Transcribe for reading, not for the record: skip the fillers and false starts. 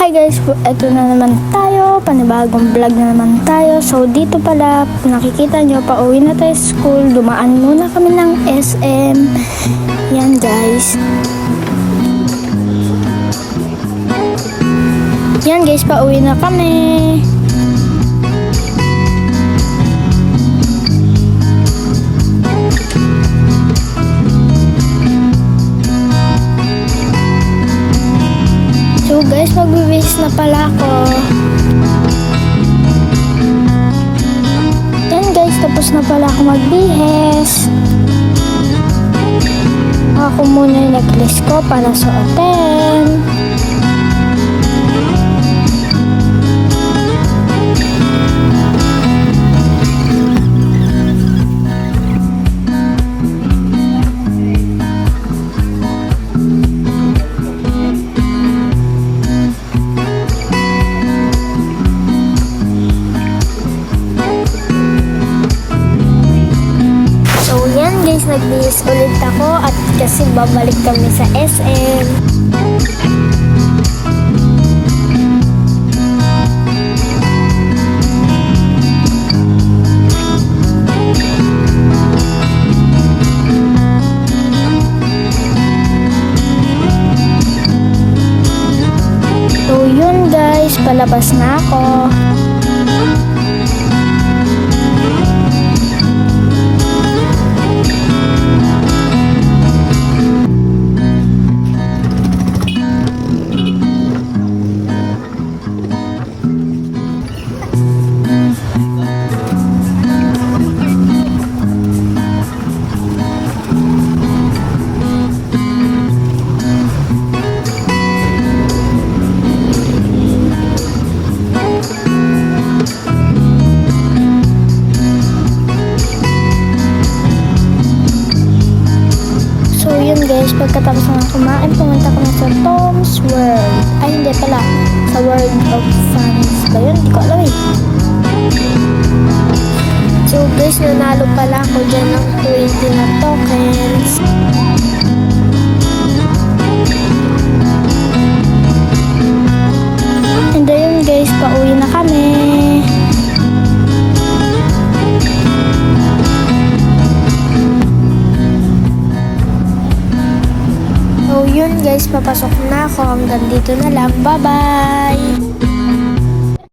Hi guys, eto na naman tayo, panibagong vlog na naman tayo. So dito pala, nakikita nyo, pauwi na tayo sa school. Dumaan muna kami ng SM. Yan guys. Yan guys, pauwi na kami. So guys, magbibihis na pala ako. Yan guys, tapos na pala ako magbihis. Ako muna yung necklace ko para sa open. Nagbihis ulit ako at kasi babalik kami sa SM. So yun guys, palabas na ako. So yun guys, pagkatapos na kumain, pumunta kami sa Tom's World. Ay hindi pala, sa World of Fans ba yun? Hindi ko alam eh. So guys, nanalo pala ako dyan ng 20 na tokens. And ayun guys, pauwi na kami. So yun guys, papasok na ako. Hanggang dito na lang. Bye-bye!